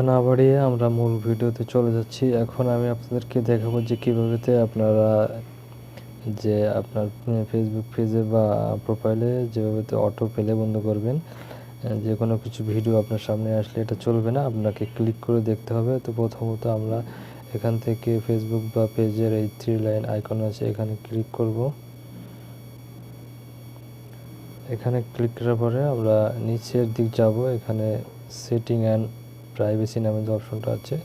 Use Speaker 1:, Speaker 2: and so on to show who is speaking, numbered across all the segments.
Speaker 1: না বাড়িয়ে আমরা মূল ভিডিওতে চলে যাচ্ছি। এখন আমি আপনাদেরকে দেখাবো যে কীভাবে আপনারা আপনার ফেসবুক পেজে বা প্রোফাইলে যেভাবে অটো প্লে বন্ধ করবেন। যে কোনো কিছু ভিডিও আপনার সামনে আসলে এটা চলবে না, আপনাকে ক্লিক করে দেখতে হবে। তো প্রথমত আমরা এখান থেকে ফেসবুক বা পেজের এই 3 লাইন আইকন আছে, এখানে ক্লিক করব। এখানে ক্লিক করার পরে আমরা নিচের দিক যাব, এখানে সেটিং অ্যান্ড প্রাইভেসি নামে যে অপশনটা আছে,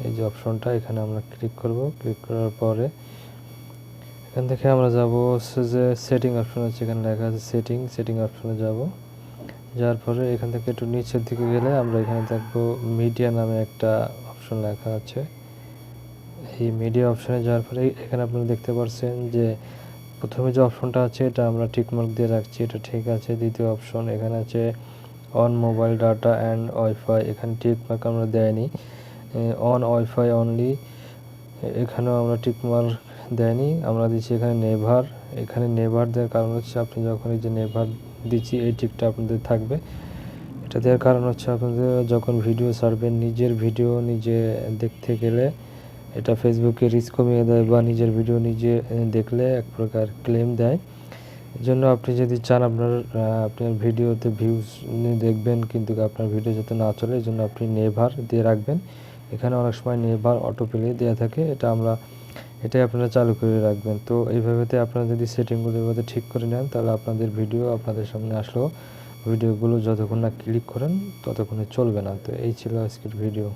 Speaker 1: এই যে অপশনটা এখানে আমরা ক্লিক করব। ক্লিক করার পরে এখান থেকে আমরা যাব যে সেটিং অপশন আছে, এখানে লেখা আছে সেটিং অপশনে যাব। যার পরে এখান থেকে একটু নিচের দিকে গেলে আমরা এখানে দেখব মিডিয়া নামে একটা অপশন লেখা আছে। এই মিডিয়া অপশনে যাওয়ার পরে এখানে আপনারা দেখতে পাচ্ছেন যে প্রথমে যে অপশনটা আছে এটা আমরা টিকমার্ক দিয়ে রাখছি, এটা ঠিক আছে। দ্বিতীয় অপশন এখানে আছে on mobile data and wifi, এখানে টিকমার্ক আমরা দেয়নি। অন ওয়াইফাই অনলি, এখানেও আমরা টিকমার্ক দেয়নি, আমরা দিচ্ছি এখানে নেভার। এখানে নেভার দেওয়ার কারণ হচ্ছে আপনি যখন এই যে নেভার দিচ্ছি এই টিকটা আপনাদের থাকবে। এটা দেওয়ার কারণ হচ্ছে আপনাদের যখন ভিডিও ছাড়বেন, নিজের ভিডিও নিজে দেখতে গেলে এটা ফেসবুকে রিচ কমিয়ে দেয় বা নিজের ভিডিও নিজে দেখলে এক প্রকার ক্লেম দেয়। এজন্য আপনি যদি চান আপনার ভিডিওতে ভিউজ দেখবেন কিন্তু আপনার ভিডিও যাতে না চলে, এই জন্য আপনি নেভার দিয়ে রাখবেন। এখানে অনেক সময় নেভার অটো প্লে দেওয়া থাকে, এটাই আপনারা চালু করে রাখবেন। তো এইভাবে আপনারা যদি সেটিংগুলো এভাবে ঠিক করে নেন, তাহলে আপনাদের ভিডিও আপনাদের সামনে আসলেও ভিডিওগুলো যতক্ষণ না ক্লিক করেন ততক্ষণে চলবে না। তো এই ছিল আজকের ভিডিও।